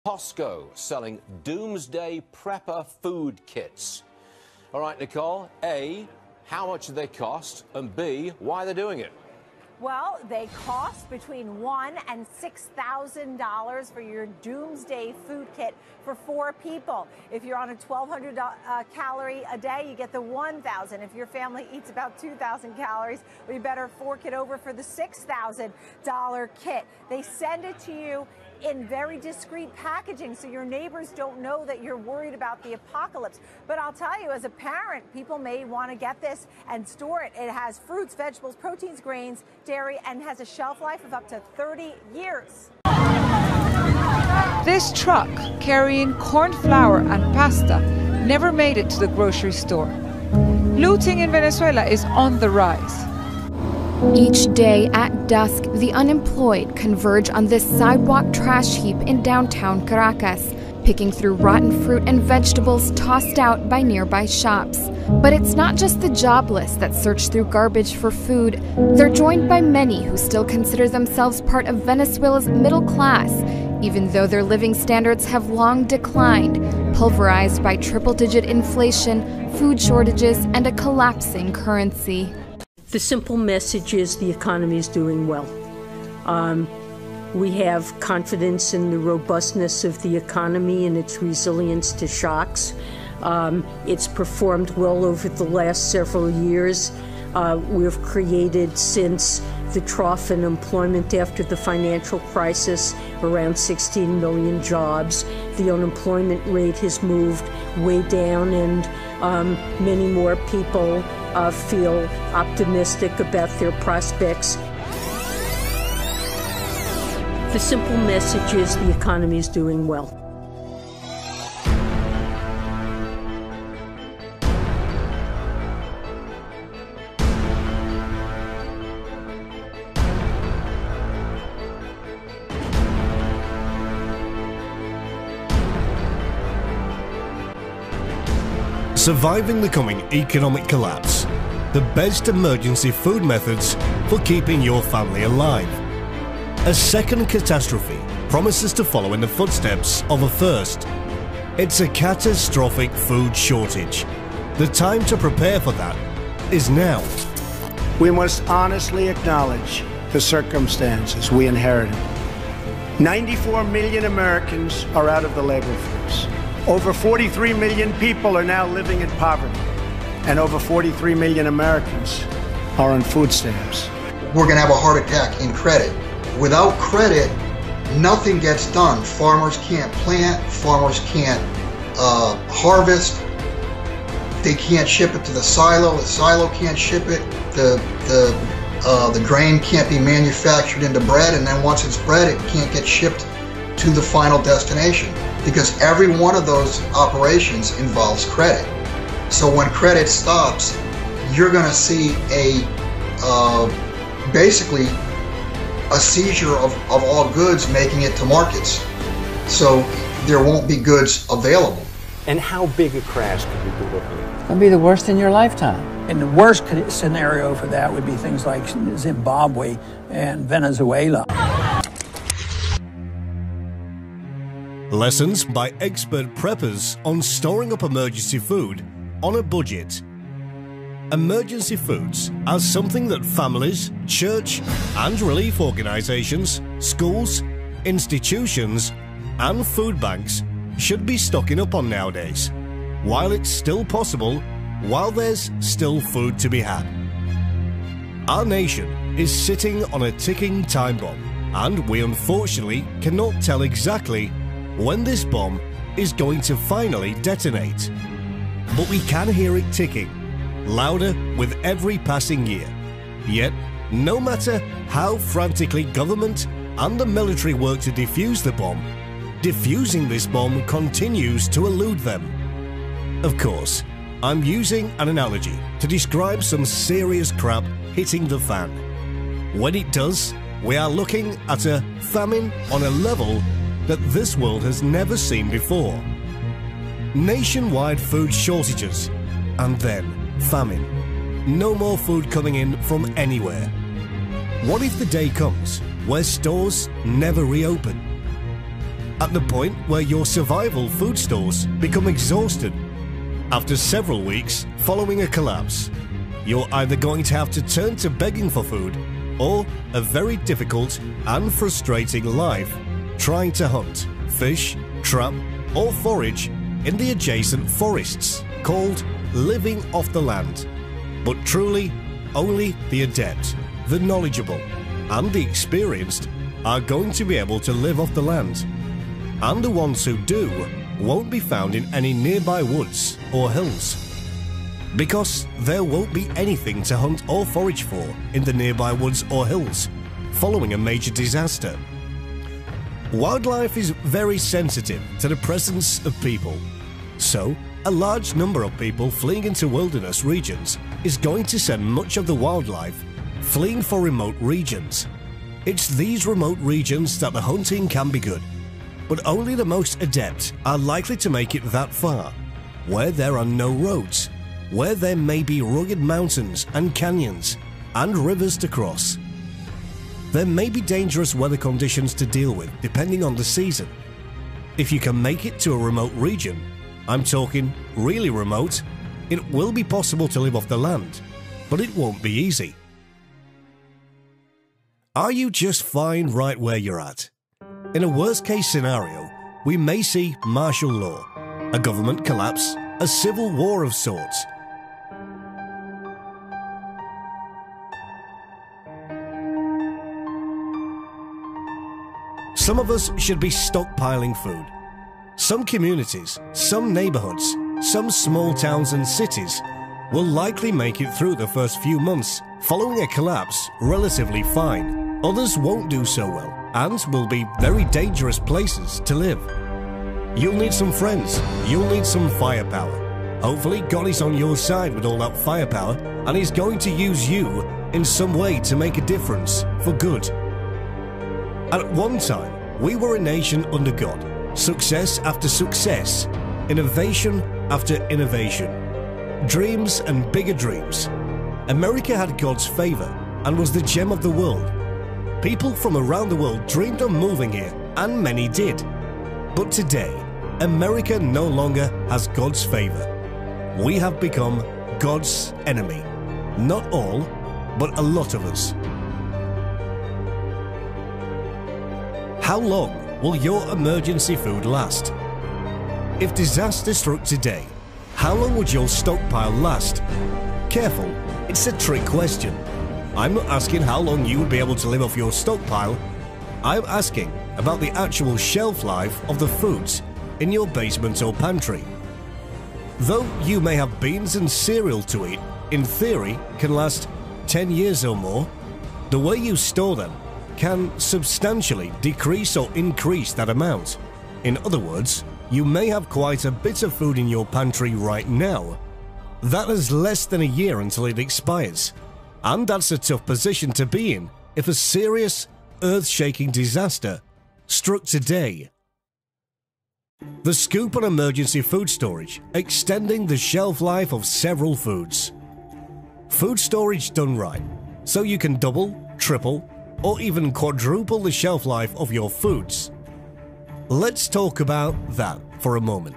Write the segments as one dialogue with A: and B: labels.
A: Costco selling doomsday prepper food kits. All right, Nicole, A, how much do they cost? And B, why are they doing it?
B: Well, they cost between $1,000 and $6,000 for your doomsday food kit for 4 people. If you're on a 1,200 calorie a day, you get the 1,000. If your family eats about 2,000 calories, we better fork it over for the $6,000 kit. They send it to you in very discreet packaging so your neighbors don't know that you're worried about the apocalypse. But I'll tell you, as a parent, people may want to get this and store it. It has fruits, vegetables, proteins, grains, dairy, and has a shelf life of up to 30 years.
C: This truck carrying corn flour and pasta never made it to the grocery store. Looting in Venezuela is on the rise.
D: Each day at dusk, the unemployed converge on this sidewalk trash heap in downtown Caracas, picking through rotten fruit and vegetables tossed out by nearby shops. But it's not just the jobless that search through garbage for food. They're joined by many who still consider themselves part of Venezuela's middle class, even though their living standards have long declined, pulverized by triple-digit inflation, food shortages, and a collapsing currency.
E: The simple message is the economy is doing well. We have confidence in the robustness of the economy and its resilience to shocks. It's performed well over the last several years. We've created, since the trough in employment after the financial crisis, around 16 million jobs. The unemployment rate has moved way down, and many more people feel optimistic about their prospects. The simple message is the economy is doing well.
F: Surviving the coming economic collapse. The best emergency food methods for keeping your family alive. A second catastrophe promises to follow in the footsteps of a first. It's a catastrophic food shortage. The time to prepare for that is now.
G: We must honestly acknowledge the circumstances we inherited. 94 million Americans are out of the labor force. Over 43 million people are now living in poverty, and over 43 million Americans are on food stamps.
H: We're going to have a heart attack in credit. Without credit, nothing gets done. Farmers can't plant, farmers can't harvest, they can't ship it to the silo can't ship it, the grain can't be manufactured into bread, and then once it's bread, it can't get shipped to the final destination, because every one of those operations involves credit. So when credit stops, you're going to see basically a seizure of all goods making it to markets. So there won't be goods available.
I: And how big a crash could we be looking at?
J: It'll be the worst in your lifetime.
K: And the worst scenario for that would be things like Zimbabwe and Venezuela.
F: Lessons by expert preppers on storing up emergency food on a budget. Emergency foods are something that families, church and relief organisations, schools, institutions and food banks should be stocking up on nowadays, while it's still possible, while there's still food to be had. Our nation is sitting on a ticking time bomb, and we unfortunately cannot tell exactly when this bomb is going to finally detonate. But we can hear it ticking, louder with every passing year. Yet, no matter how frantically government and the military work to defuse the bomb, defusing this bomb continues to elude them. Of course, I'm using an analogy to describe some serious crap hitting the fan. When it does, we are looking at a famine on a level that this world has never seen before. Nationwide food shortages, and then famine. No more food coming in from anywhere. What if the day comes where stores never reopen? at the point where your survival food stores become exhausted. After several weeks following a collapse, you're either going to have to turn to begging for food or a very difficult and frustrating life trying to hunt, fish, trap or forage in the adjacent forests, called living off the land. But truly, only the adept, the knowledgeable and the experienced are going to be able to live off the land. And the ones who do won't be found in any nearby woods or hills, because there won't be anything to hunt or forage for in the nearby woods or hills following a major disaster. Wildlife is very sensitive to the presence of people, so a large number of people fleeing into wilderness regions is going to send much of the wildlife fleeing for remote regions. It's these remote regions that the hunting can be good, but only the most adept are likely to make it that far, where there are no roads, where there may be rugged mountains and canyons and rivers to cross. There may be dangerous weather conditions to deal with depending on the season. If you can make it to a remote region, I'm talking really remote, it will be possible to live off the land, but it won't be easy. Are you just fine right where you're at? In a worst-case scenario, we may see martial law, a government collapse, a civil war of sorts. Some of us should be stockpiling food. Some communities, some neighborhoods, some small towns and cities will likely make it through the first few months following a collapse relatively fine. Others won't do so well and will be very dangerous places to live. You'll need some friends, you'll need some firepower. Hopefully God is on your side with all that firepower and He's going to use you in some way to make a difference for good. At one time, we were a nation under God. Success after success, innovation after innovation, dreams and bigger dreams. America had God's favor and was the gem of the world. People from around the world dreamed of moving here, and many did. But today, America no longer has God's favor. We have become God's enemy. Not all, but a lot of us. How long will your emergency food last? If disaster struck today, how long would your stockpile last? Careful, it's a trick question. I'm not asking how long you would be able to live off your stockpile. I'm asking about the actual shelf life of the foods in your basement or pantry. Though you may have beans and cereal to eat, in theory can last 10 years or more, the way you store them can substantially decrease or increase that amount. In other words, you may have quite a bit of food in your pantry right now that has less than a year until it expires. And that's a tough position to be in if a serious, earth-shaking disaster struck today. The scoop on emergency food storage, extending the shelf life of several foods. Food storage done right, so you can double, triple, or even quadruple the shelf life of your foods. Let's talk about that for a moment.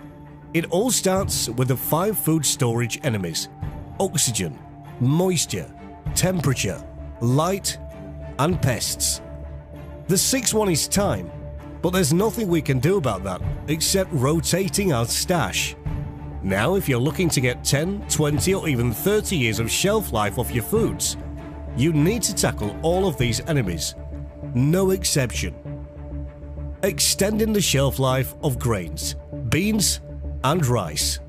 F: It all starts with the 5 food storage enemies: oxygen, moisture, temperature, light, and pests. The 6th one is time, but there's nothing we can do about that except rotating our stash. Now, if you're looking to get 10, 20, or even 30 years of shelf life off your foods, you need to tackle all of these enemies, no exception. Extending the shelf life of grains, beans, and rice.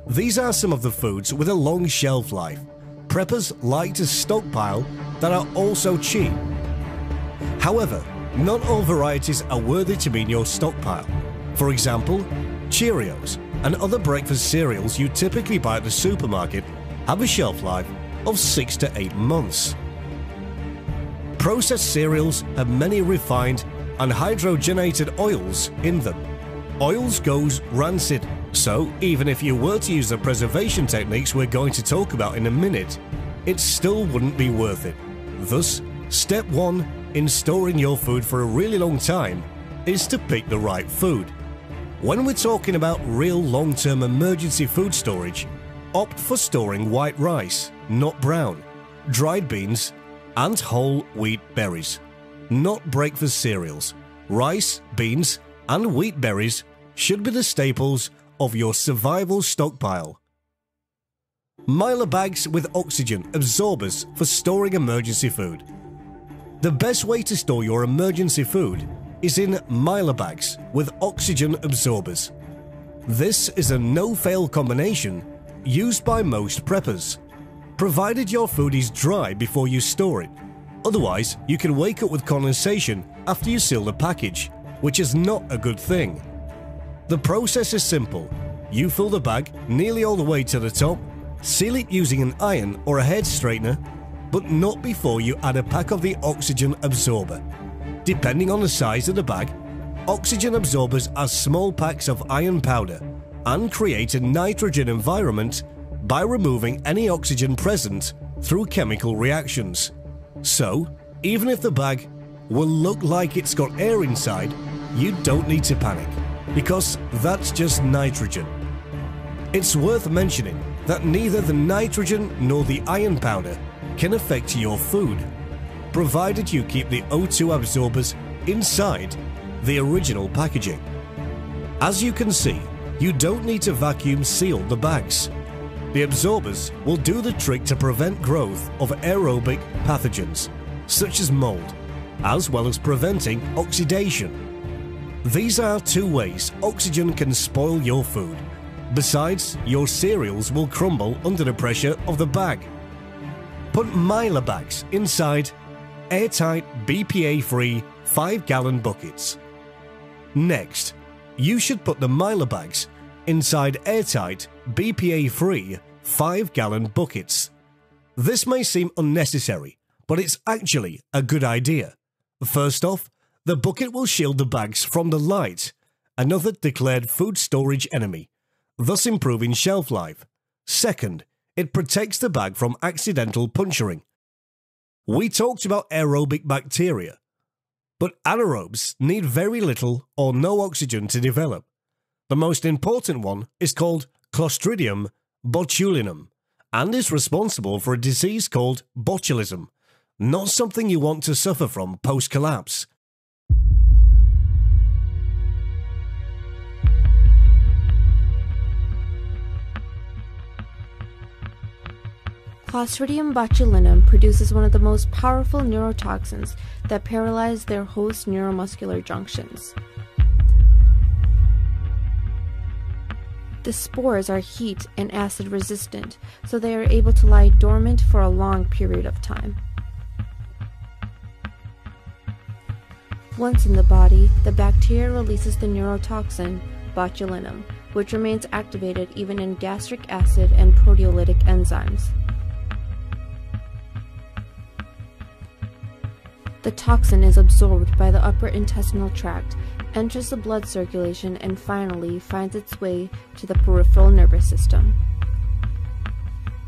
F: These are some of the foods with a long shelf life. Preppers like to stockpile that are also cheap. However, not all varieties are worthy to be in your stockpile. For example, Cheerios and other breakfast cereals you typically buy at the supermarket have a shelf life of 6 to 8 months. Processed cereals have many refined and hydrogenated oils in them. Oils goes rancid, so even if you were to use the preservation techniques we're going to talk about in a minute, it still wouldn't be worth it. Thus, step 1 in storing your food for a really long time is to pick the right food. When we're talking about real long-term emergency food storage, opt for storing white rice, not brown, dried beans, and whole wheat berries, not breakfast cereals. Rice, beans, and wheat berries should be the staples of your survival stockpile. Mylar bags with oxygen absorbers for storing emergency food. The best way to store your emergency food is in Mylar bags with oxygen absorbers. This is a no-fail combination used by most preppers, provided your food is dry before you store it. Otherwise, you can wake up with condensation after you seal the package, which is not a good thing. The process is simple. You fill the bag nearly all the way to the top, seal it using an iron or a head straightener, but not before you add a pack of the oxygen absorber. Depending on the size of the bag, oxygen absorbers are small packs of iron powder and create a nitrogen environment by removing any oxygen present through chemical reactions. So, even if the bag will look like it's got air inside, you don't need to panic, because that's just nitrogen. It's worth mentioning that neither the nitrogen nor the iron powder can affect your food, provided you keep the O2 absorbers inside the original packaging. As you can see, you don't need to vacuum seal the bags. The absorbers will do the trick to prevent growth of aerobic pathogens, such as mold, as well as preventing oxidation. These are two ways oxygen can spoil your food. Besides, your cereals will crumble under the pressure of the bag. Put Mylar bags inside airtight, BPA-free 5-gallon buckets. Next, you should put the Mylar bags inside airtight, BPA-free 5-gallon buckets. This may seem unnecessary, but it's actually a good idea. First off, the bucket will shield the bags from the light, another declared food storage enemy, thus improving shelf life. Second, it protects the bag from accidental puncturing. We talked about aerobic bacteria, but anaerobes need very little or no oxygen to develop. The most important one is called Clostridium botulinum and is responsible for a disease called botulism, not something you want to suffer from post-collapse.
J: Clostridium botulinum produces one of the most powerful neurotoxins that paralyze their host neuromuscular junctions. The spores are heat and acid resistant, so they are able to lie dormant for a long period of time. Once in the body, the bacteria releases the neurotoxin botulinum, which remains activated even in gastric acid and proteolytic enzymes. The toxin is absorbed by the upper intestinal tract, enters the blood circulation, and finally finds its way to the peripheral nervous system.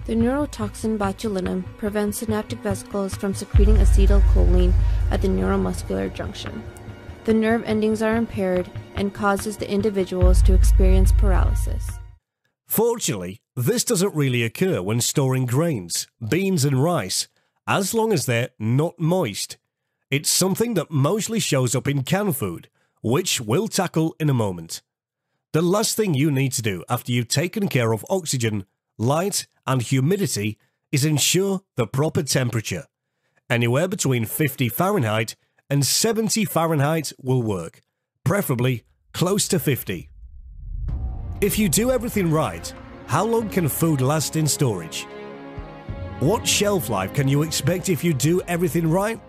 J: The neurotoxin botulinum prevents synaptic vesicles from secreting acetylcholine at the neuromuscular junction. The nerve endings are impaired and causes the individuals to experience paralysis.
F: Fortunately, this doesn't really occur when storing grains, beans and rice, as long as they're not moist. It's something that mostly shows up in canned food, which we'll tackle in a moment. The last thing you need to do after you've taken care of oxygen, light and humidity is ensure the proper temperature. Anywhere between 50 Fahrenheit and 70 Fahrenheit will work, preferably close to 50. If you do everything right, how long can food last in storage? What shelf life can you expect if you do everything right?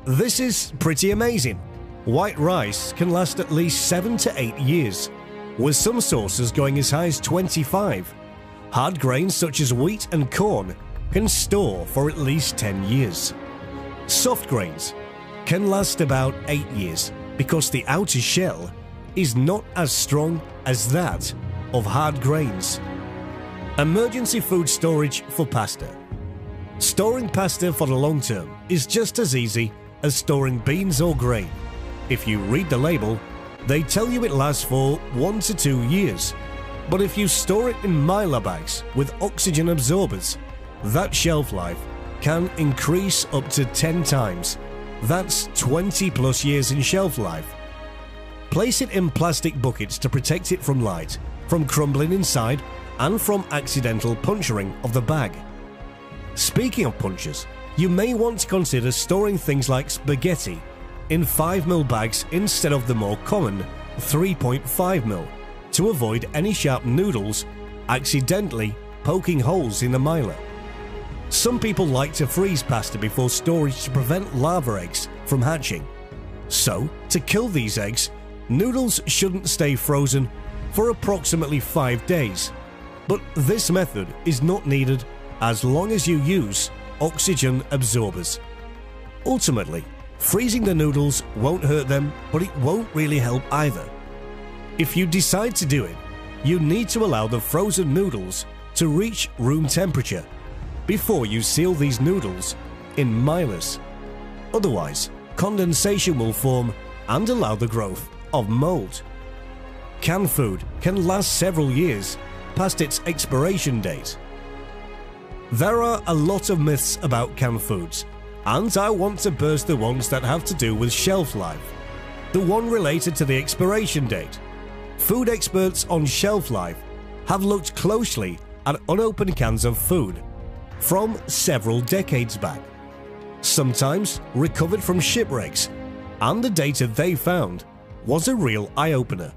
F: This is pretty amazing. White rice can last at least 7 to 8 years, with some sources going as high as 25. Hard grains such as wheat and corn can store for at least 10 years. Soft grains can last about 8 years because the outer shell is not as strong as that of hard grains. Emergency food storage for pasta. Storing pasta for the long term is just as easy as storing beans or grain. If you read the label, They tell you it lasts for 1 to 2 years, but if you store it in mylar bags with oxygen absorbers, that shelf life can increase up to 10 times. That's 20 plus years in shelf life. Place it in plastic buckets to protect it from light, from crumbling inside, and from accidental puncturing of the bag. Speaking of punctures, you may want to consider storing things like spaghetti in 5mm bags instead of the more common 3.5mm to avoid any sharp noodles accidentally poking holes in the mylar. Some people like to freeze pasta before storage to prevent larva eggs from hatching. So, to kill these eggs, noodles shouldn't stay frozen for approximately 5 days. But this method is not needed as long as you use oxygen absorbers. Ultimately, freezing the noodles won't hurt them, but it won't really help either. If you decide to do it, you need to allow the frozen noodles to reach room temperature before you seal these noodles in mylars. Otherwise, condensation will form and allow the growth of mold. Canned food can last several years past its expiration date. There are a lot of myths about canned foods, and I want to burst the ones that have to do with shelf life. The one related to the expiration date. Food experts on shelf life have looked closely at unopened cans of food from several decades back, sometimes recovered from shipwrecks, and the data they found was a real eye-opener.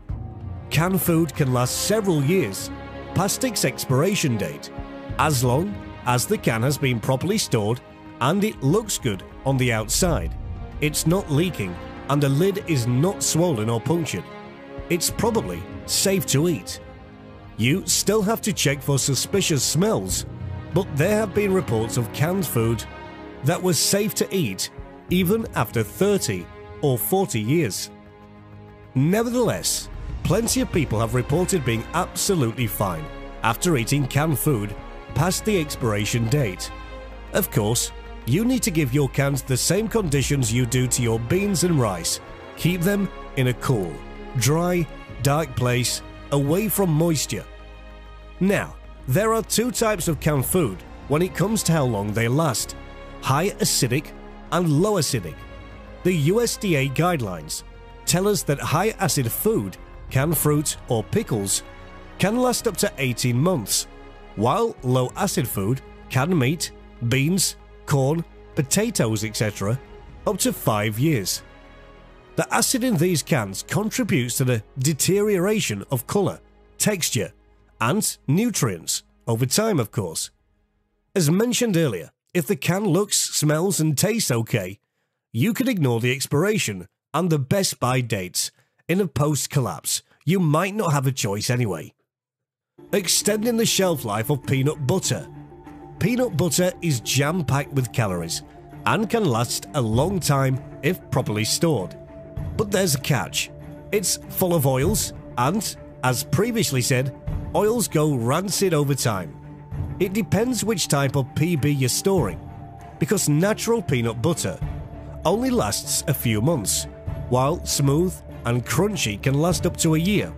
F: Canned food can last several years past its expiration date, as long as the can has been properly stored and it looks good on the outside, it's not leaking, and the lid is not swollen or punctured. It's probably safe to eat. You still have to check for suspicious smells, but there have been reports of canned food that was safe to eat even after 30 or 40 years. Nevertheless, plenty of people have reported being absolutely fine after eating canned food past the expiration date. Of course, you need to give your cans the same conditions you do to your beans and rice. Keep them in a cool, dry, dark place away from moisture. Now, there are two types of canned food when it comes to how long they last: high acidic and low acidic. The USDA guidelines tell us that high acid food, canned fruit or pickles, can last up to 18 months, while low acid food, canned meat, beans, corn, potatoes, etc., up to 5 years. The acid in these cans contributes to the deterioration of colour, texture, and nutrients over time, of course. As mentioned earlier, if the can looks, smells, and tastes okay, you can ignore the expiration and the best buy dates. In a post-collapse, you might not have a choice anyway. Extending the shelf life of peanut butter. Peanut butter is jam-packed with calories and can last a long time if properly stored. But there's a catch. It's full of oils and, as previously said, oils go rancid over time. It depends which type of PB you're storing, because natural peanut butter only lasts a few months, while smooth and crunchy can last up to a year.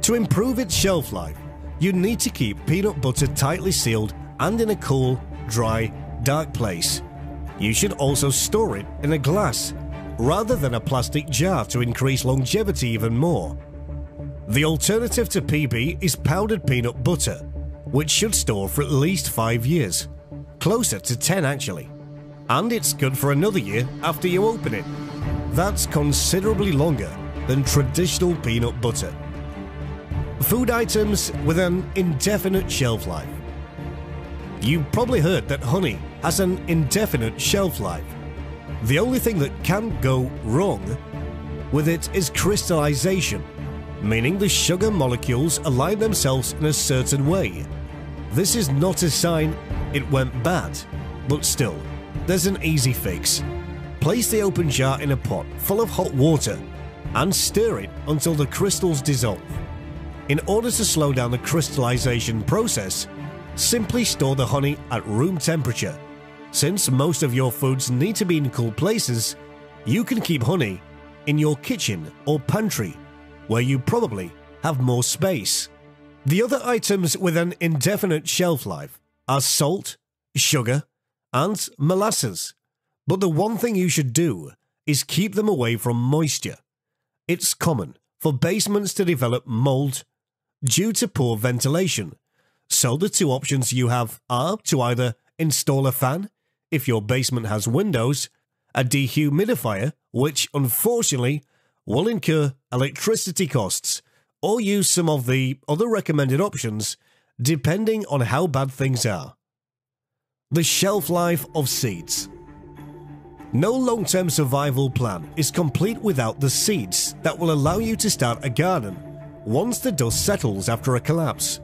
F: To improve its shelf life, you need to keep peanut butter tightly sealed and in a cool, dry, dark place. You should also store it in a glass rather than a plastic jar to increase longevity even more. The alternative to PB is powdered peanut butter, which should store for at least 5 years, closer to 10 actually, and it's good for another year after you open it. That's considerably longer than traditional peanut butter. Food items with an indefinite shelf life. You've probably heard that honey has an indefinite shelf life. The only thing that can go wrong with it is crystallization, meaning the sugar molecules align themselves in a certain way. This is not a sign it went bad, but still, there's an easy fix. Place the open jar in a pot full of hot water and stir it until the crystals dissolve. In order to slow down the crystallization process, simply store the honey at room temperature. Since most of your foods need to be in cool places, you can keep honey in your kitchen or pantry, where you probably have more space. The other items with an indefinite shelf life are salt, sugar, and molasses. But the one thing you should do is keep them away from moisture. It's common for basements to develop mold due to poor ventilation. So the two options you have are to either install a fan, if your basement has windows, a dehumidifier, which unfortunately will incur electricity costs, or use some of the other recommended options depending on how bad things are. The shelf life of seeds. No long-term survival plan is complete without the seeds that will allow you to start a garden once the dust settles after a collapse.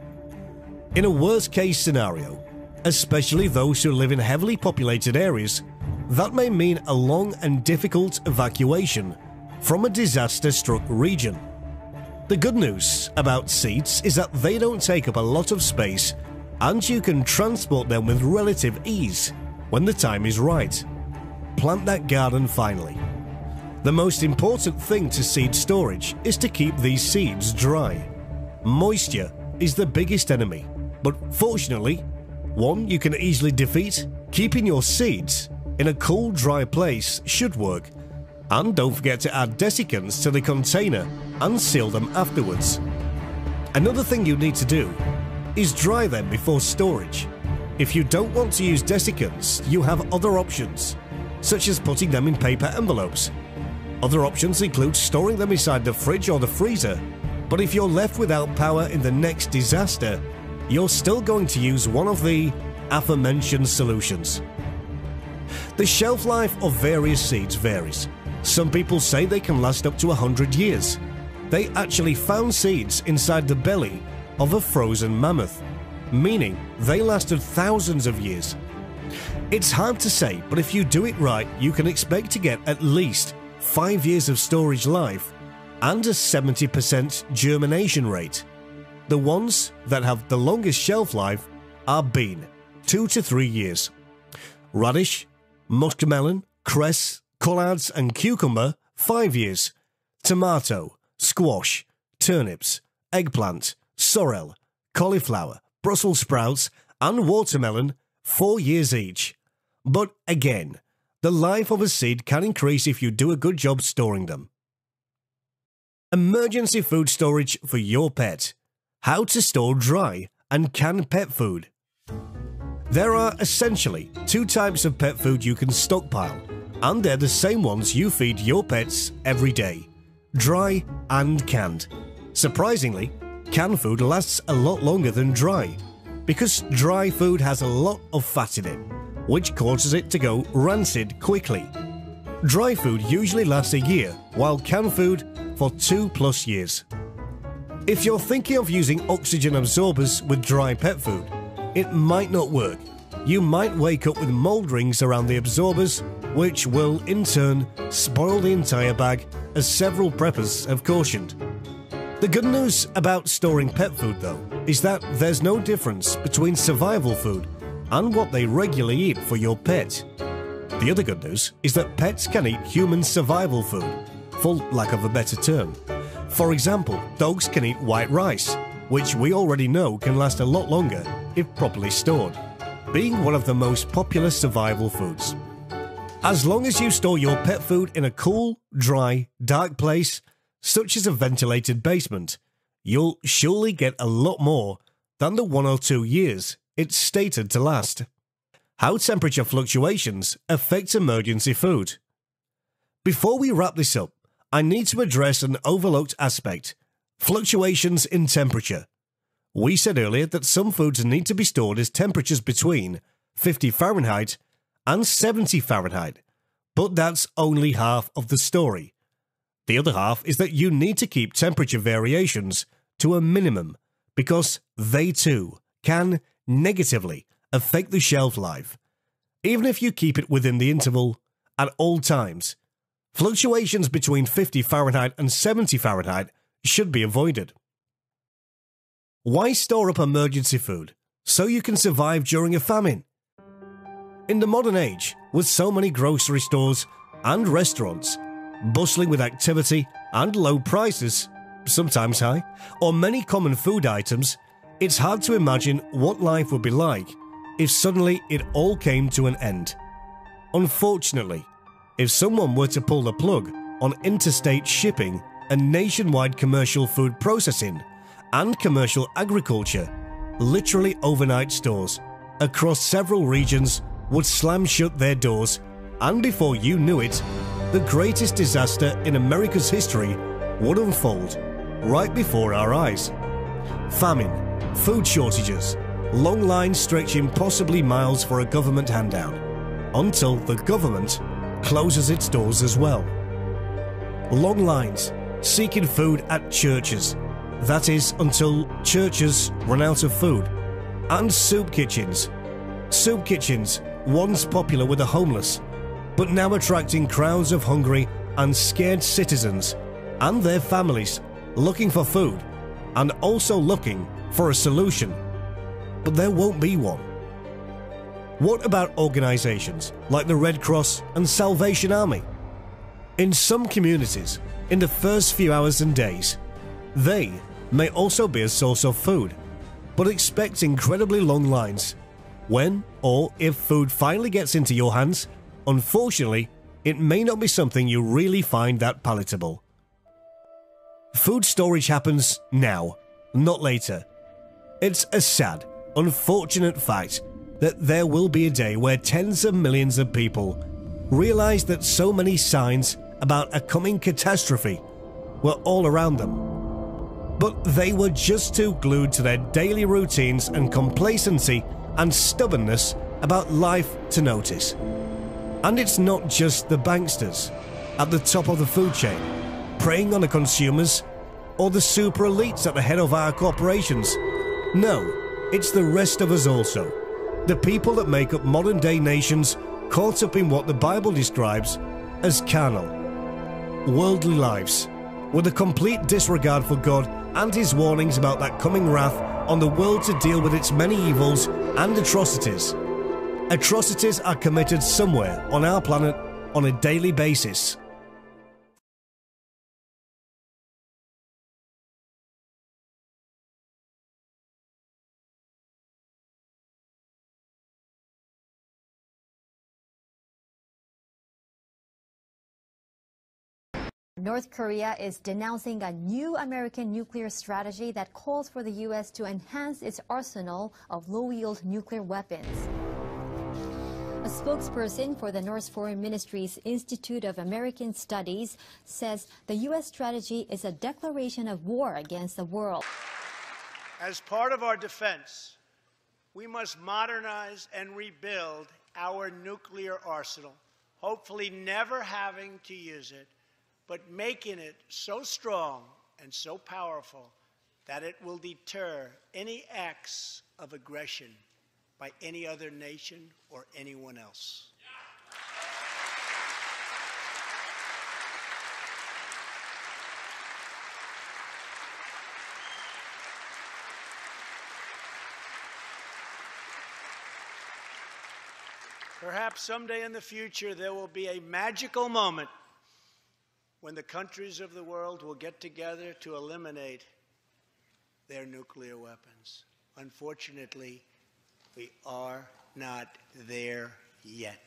F: In a worst-case scenario, especially those who live in heavily populated areas, that may mean a long and difficult evacuation from a disaster-struck region. The good news about seeds is that they don't take up a lot of space and you can transport them with relative ease when the time is right. Plant that garden finally. The most important thing to seed storage is to keep these seeds dry. Moisture is the biggest enemy, but fortunately, one you can easily defeat. Keeping your seeds in a cool, dry place should work. And don't forget to add desiccants to the container and seal them afterwards. Another thing you need to do is dry them before storage. If you don't want to use desiccants, you have other options, such as putting them in paper envelopes. Other options include storing them inside the fridge or the freezer, but if you're left without power in the next disaster, you're still going to use one of the aforementioned solutions. The shelf life of various seeds varies. Some people say they can last up to 100 years. They actually found seeds inside the belly of a frozen mammoth, meaning they lasted thousands of years. It's hard to say, but if you do it right, you can expect to get at least 5 years of storage life and a 70% germination rate. The ones that have the longest shelf life are bean, 2 to 3 years. Radish, muskmelon, cress, collards and cucumber, 5 years. Tomato, squash, turnips, eggplant, sorrel, cauliflower, Brussels sprouts and watermelon, 4 years each. But again, the life of a seed can increase if you do a good job storing them. Emergency food storage for your pet. How to store dry and canned pet food. There are essentially 2 types of pet food you can stockpile, and they're the same ones you feed your pets every day: dry and canned. Surprisingly, canned food lasts a lot longer than dry, because dry food has a lot of fat in it, which causes it to go rancid quickly. Dry food usually lasts a year, while canned food for 2+ years. If you're thinking of using oxygen absorbers with dry pet food, it might not work. You might wake up with mold rings around the absorbers, which will in turn spoil the entire bag, as several preppers have cautioned. The good news about storing pet food, though, is that there's no difference between survival food and what they regularly eat for your pet. The other good news is that pets can eat human survival food, for lack of a better term. For example, dogs can eat white rice, which we already know can last a lot longer if properly stored, being one of the most popular survival foods. As long as you store your pet food in a cool, dry, dark place, such as a ventilated basement, you'll surely get a lot more than the 1 or 2 years it's stated to last. How temperature fluctuations affect emergency food. Before we wrap this up, I need to address an overlooked aspect: fluctuations in temperature. We said earlier that some foods need to be stored at temperatures between 50 Fahrenheit and 70 Fahrenheit, but that's only half of the story. The other half is that you need to keep temperature variations to a minimum, because they too can negatively affect the shelf life. Even if you keep it within the interval at all times, fluctuations between 50 Fahrenheit and 70 Fahrenheit should be avoided. Why store up emergency food? So you can survive during a famine. In the modern age, with so many grocery stores and restaurants, bustling with activity and low prices, sometimes high, on many common food items, it's hard to imagine what life would be like if suddenly it all came to an end. Unfortunately, if someone were to pull the plug on interstate shipping and nationwide commercial food processing and commercial agriculture, literally overnight stores across several regions would slam shut their doors, and before you knew it, the greatest disaster in America's history would unfold right before our eyes. Famine, food shortages, long lines stretching possibly miles for a government handout, until the government closes its doors as well. Long lines seeking food at churches, that is until churches run out of food, and soup kitchens. Soup kitchens, once popular with the homeless, but now attracting crowds of hungry and scared citizens and their families looking for food and also looking for a solution. But there won't be one. What about organizations like the Red Cross and Salvation Army? In some communities, in the first few hours and days, they may also be a source of food, but expect incredibly long lines. When or if food finally gets into your hands, unfortunately, it may not be something you really find that palatable. Food storage happens now, not later. It's a sad, unfortunate fact that there will be a day where tens of millions of people realize that so many signs about a coming catastrophe were all around them. But they were just too glued to their daily routines and complacency and stubbornness about life to notice. And it's not just the banksters at the top of the food chain, preying on the consumers, or the super elites at the head of our corporations. No, it's the rest of us also. The people that make up modern day nations caught up in what the Bible describes as carnal, worldly lives, with a complete disregard for God and his warnings about that coming wrath on the world to deal with its many evils and atrocities. Atrocities are committed somewhere on our planet on a daily basis.
L: North Korea is denouncing a new American nuclear strategy that calls for the U.S. to enhance its arsenal of low-yield nuclear weapons. A spokesperson for the North Foreign Ministry's Institute of American Studies says the U.S. strategy is a declaration of war against the world.
G: As part of our defense, we must modernize and rebuild our nuclear arsenal, hopefully never having to use it, but making it so strong and so powerful that it will deter any acts of aggression by any other nation or anyone else. Perhaps someday in the future there will be a magical moment when the countries of the world will get together to eliminate their nuclear weapons. Unfortunately, we are not there yet.